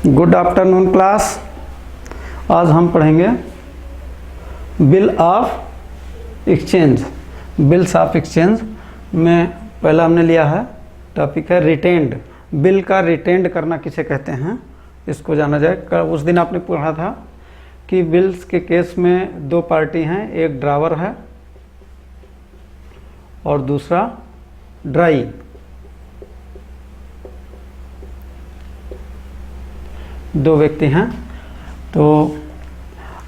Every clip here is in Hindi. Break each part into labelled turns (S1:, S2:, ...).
S1: Good afternoon class. आज हम पढ़ेंगे bill of exchange. Bills of exchange में पहला हमने लिया है टॉपिक है रिटेंड। बिल का रिटेंड करना किसे कहते हैं, इसको जाना जाए। उस दिन आपने पढ़ा था कि बिल्स के केस में दो पार्टी हैं, एक ड्रावर है और दूसरा ड्राई। दो व्यक्ति हैं। तो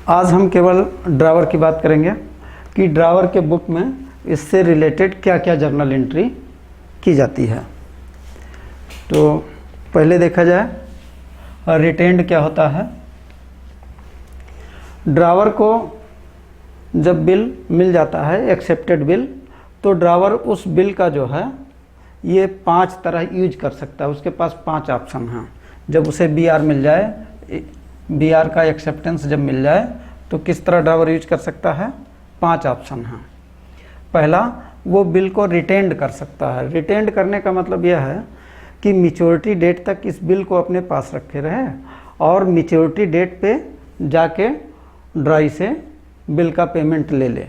S1: आज हम केवल ड्रावर की बात करेंगे कि ड्रावर के बुक में इससे रिलेटेड क्या क्या जर्नल एंट्री की जाती है। तो पहले देखा जाए रिटेंड क्या होता है। ड्रावर को जब बिल मिल जाता है, एक्सेप्टेड बिल, तो ड्रावर उस बिल का जो है ये 5 तरह यूज कर सकता है। उसके पास 5 ऑप्शन हैं। जब उसे BR मिल जाए, BR का एक्सेप्टेंस जब मिल जाए तो किस तरह ड्रावर यूज कर सकता है, 5 ऑप्शन हैं। पहला, वो बिल को रिटेंड कर सकता है। रिटेंड करने का मतलब यह है कि मैच्योरिटी डेट तक इस बिल को अपने पास रखे रहे और मैच्योरिटी डेट पे जाके ड्राई से बिल का पेमेंट ले ले।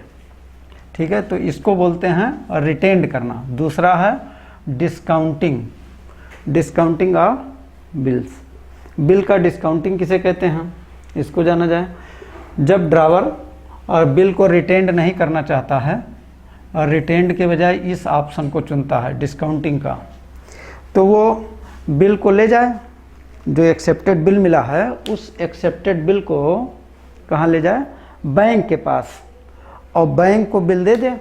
S1: ठीक है, तो इसको बोलते हैं रिटेंड करना। दूसरा है discounting. Discounting of bills. Bill का डिस्काउंटिंग किसे कहते हैं, इसको जाना जाए। जब ड्रावर और बिल को रिटेंड नहीं करना चाहता है और रिटेंड के बजाय इस ऑप्शन को चुनता है डिस्काउंटिंग का, तो वो बिल को ले जाए, जो एक्सेप्टेड बिल मिला है उस एक्सेप्टेड बिल को कहाँ ले जाए, बैंक के पास, और बैंक को बिल दे दे।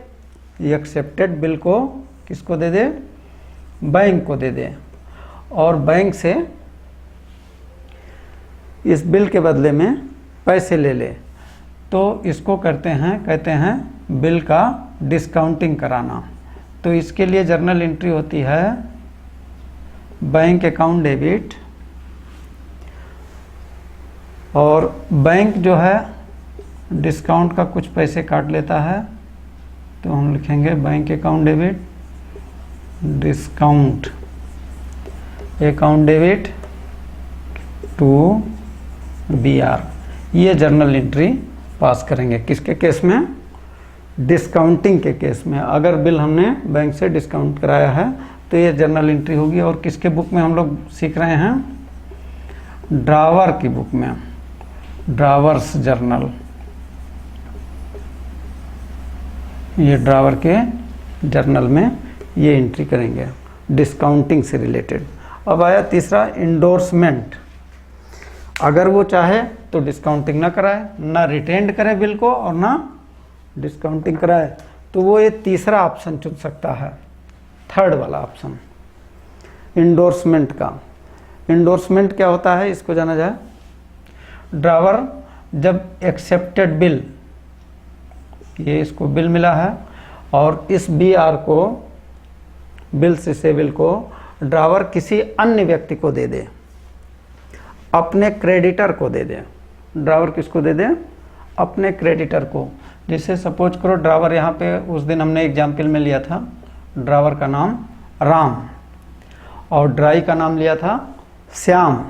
S1: एक्सेप्टेड बिल को किसको दे दे, बैंक को दे दे, और बैंक से इस बिल के बदले में पैसे ले ले। तो इसको कहते हैं बिल का डिस्काउंटिंग कराना। तो इसके लिए जर्नल एंट्री होती है बैंक अकाउंट डेबिट, और बैंक जो है डिस्काउंट का कुछ पैसे काट लेता है, तो हम लिखेंगे bank account debit, discount account debit to BR। ये जर्नल एंट्री पास करेंगे किसके केस में, डिस्काउंटिंग के केस में। अगर बिल हमने बैंक से डिस्काउंट कराया है तो ये जर्नल एंट्री होगी। और किसके बुक में हम लोग सीख रहे हैं, ड्रावर की बुक में, ड्रावर्स जर्नल। ये ड्रावर के जर्नल में ये एंट्री करेंगे डिस्काउंटिंग से रिलेटेड। अब आया तीसरा, इंडोर्समेंट। अगर वो चाहे तो डिस्काउंटिंग ना कराए, ना रिटेंड करे बिल को और ना डिस्काउंटिंग कराए, तो वो ये तीसरा ऑप्शन चुन सकता है, थर्ड वाला ऑप्शन, इंडोर्समेंट का। इंडोर्समेंट क्या होता है, इसको जाना जाए। ड्रावर जब एक्सेप्टेड बिल, ये इसको बिल मिला है और इस BR को, बिल से बिल को ड्रावर किसी अन्य व्यक्ति को दे दे, अपने क्रेडिटर को दे दे। ड्रावर किसको दे दे, अपने क्रेडिटर को। जैसे सपोज करो ड्रावर, यहाँ पे उस दिन हमने एग्जाम्पल में लिया था, ड्रावर का नाम राम और ड्राई का नाम लिया था श्याम।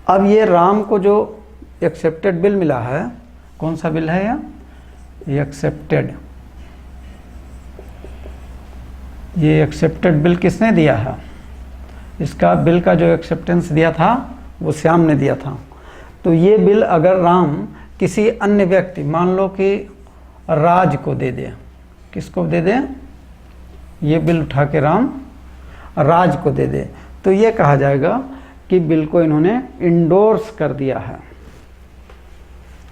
S1: अब ये राम को जो एक्सेप्टेड बिल मिला है, कौन सा बिल है ये एक्सेप्टेड, ये एक्सेप्टेड बिल किसने दिया है, इसका बिल का जो एक्सेप्टेंस दिया था वो श्याम ने दिया था। तो ये बिल अगर राम किसी अन्य व्यक्ति, मान लो कि राज को दे दे, किसको दे दे, ये बिल उठा के राम राज को दे दे, तो ये कहा जाएगा कि बिल को इन्होंने इंडोर्स कर दिया है।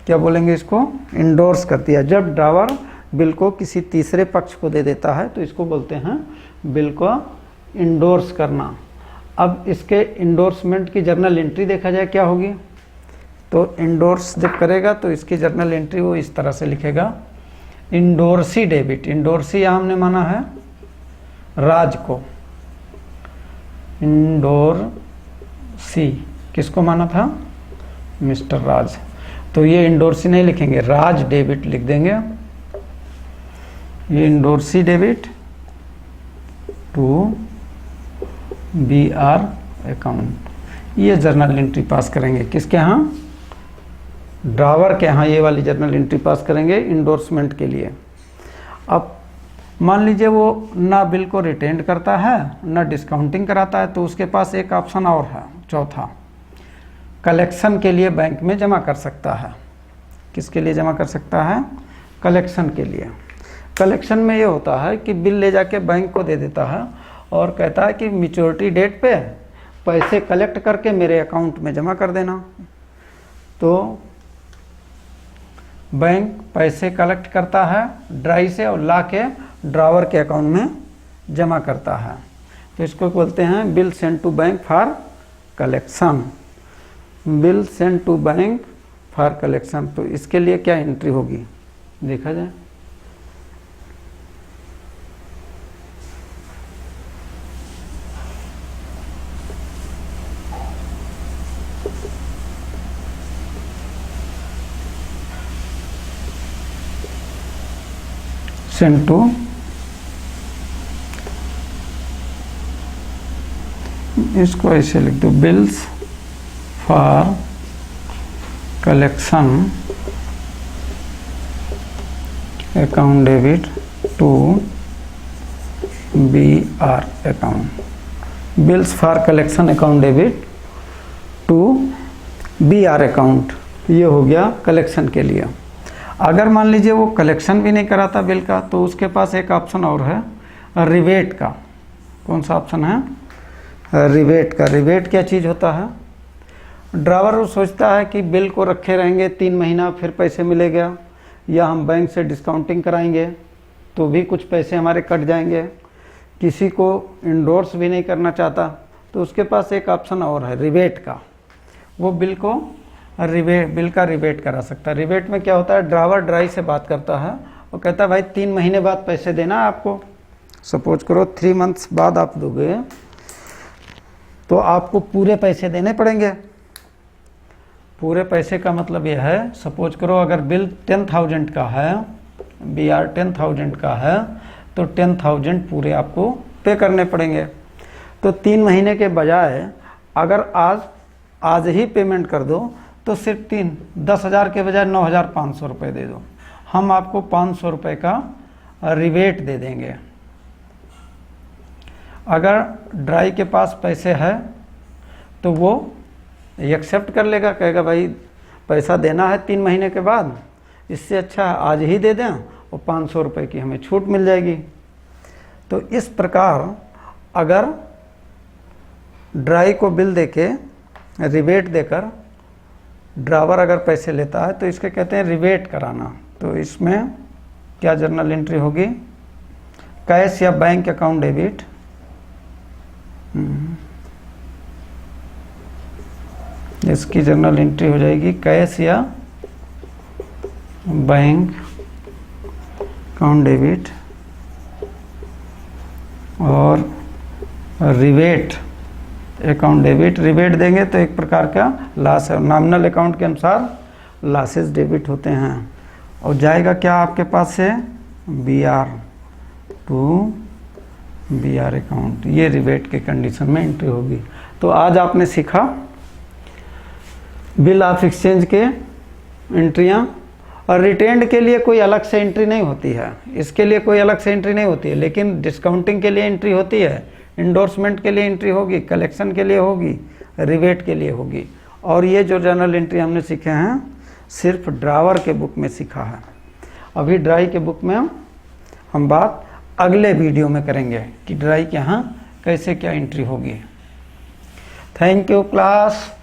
S1: क्या बोलेंगे इसको, इंडोर्स कर दिया। जब ड्रावर बिल को किसी तीसरे पक्ष को दे देता है तो इसको बोलते हैं बिल को इंडोर्स करना। अब इसके इंडोर्समेंट की जर्नल एंट्री देखा जाए क्या होगी। तो इंडोर्स जब करेगा तो इसकी जर्नल एंट्री वो इस तरह से लिखेगा, इंडोर्सी डेबिट। इंडोर्सी यहाँ हमने माना है राज को, इंडोर्सी किसको माना था, मिस्टर राज। तो ये इंडोर्सी नहीं लिखेंगे, राज डेबिट लिख देंगे। ये endorsee debit to BR account, ये जर्नल एंट्री पास करेंगे किसके यहाँ, ड्रावर के यहाँ ये वाली जर्नल एंट्री पास करेंगे इंडोर्समेंट के लिए। अब मान लीजिए वो ना बिल को रिटेंड करता है ना डिस्काउंटिंग कराता है, तो उसके पास एक ऑप्शन और है, चौथा, कलेक्शन के लिए बैंक में जमा कर सकता है। किसके लिए जमा कर सकता है, कलेक्शन के लिए। कलेक्शन में ये होता है कि बिल ले जाके बैंक को दे देता है और कहता है कि मैच्योरिटी डेट पे पैसे कलेक्ट करके मेरे अकाउंट में जमा कर देना। तो बैंक पैसे कलेक्ट करता है ड्राई से और ला के ड्रावर के अकाउंट में जमा करता है। तो इसको बोलते हैं bill send to bank for collection, bill send to bank for collection. तो इसके लिए क्या एंट्री होगी देखा जाए। सेंड टू, इसको ऐसे लिख दो, bills for collection account debit to BR account, bills for collection account debit to BR account. ये हो गया कलेक्शन के लिए। अगर मान लीजिए वो कलेक्शन भी नहीं कराता बिल का, तो उसके पास एक ऑप्शन और है रिवेट का। कौन सा ऑप्शन है, रिवेट का। रिवेट क्या चीज़ होता है, ड्रावर वो सोचता है कि बिल को रखे रहेंगे 3 महीना फिर पैसे मिलेगा, या हम बैंक से डिस्काउंटिंग कराएंगे तो भी कुछ पैसे हमारे कट जाएंगे। किसी को इंडोर्स भी नहीं करना चाहता, तो उसके पास एक ऑप्शन और है रिवेट का। वो बिल को बिल का रिवेट करा सकता है। रिवेट में क्या होता है, ड्रावर ड्राई से बात करता है और कहता है भाई 3 महीने बाद पैसे देना है आपको। सपोज करो 3 मंथ्स बाद आप दोगे तो आपको पूरे पैसे देने पड़ेंगे। पूरे पैसे का मतलब यह है, सपोज करो अगर बिल 10,000 का है, BR 10,000 का है, तो 10,000 पूरे आपको पे करने पड़ेंगे। तो 3 महीने के बजाय अगर आज ही पेमेंट कर दो तो सिर्फ 10,000 के बजाय 9,500 रुपये दे दो, हम आपको 500 रुपये का रिवेट दे देंगे। अगर ड्राई के पास पैसे है तो वो एक्सेप्ट कर लेगा, कहेगा भाई पैसा देना है 3 महीने के बाद, इससे अच्छा आज ही दे दें और 500 रुपये की हमें छूट मिल जाएगी। तो इस प्रकार अगर ड्राई को बिल देके रिवेट देकर ड्रावर अगर पैसे लेता है तो इसके कहते हैं रिवेट कराना। तो इसमें क्या जर्नल एंट्री होगी, कैश या बैंक अकाउंट डेबिट, इसकी जर्नल एंट्री हो जाएगी कैश या बैंक अकाउंट डेबिट, और रिवेट अकाउंट डेबिट। रिवेट देंगे तो एक प्रकार का लॉस है, नॉमिनल अकाउंट के अनुसार लॉसेस डेबिट होते हैं। और जाएगा क्या आपके पास से, BR टू BR अकाउंट। ये रिवेट के कंडीशन में एंट्री होगी। तो आज आपने सीखा बिल ऑफ एक्सचेंज के एंट्रियाँ, और रिटेंड के लिए कोई अलग से एंट्री नहीं होती है, इसके लिए कोई अलग से एंट्री नहीं होती है, लेकिन डिस्काउंटिंग के लिए एंट्री होती है, इंडोर्समेंट के लिए एंट्री होगी, कलेक्शन के लिए होगी, रिवेट के लिए होगी। और ये जो जर्नल एंट्री हमने सीखे हैं सिर्फ ड्रावर के बुक में सीखा है। अभी ड्राई के बुक में हम बात अगले वीडियो में करेंगे कि ड्राई के यहाँ कैसे क्या एंट्री होगी। Thank you class.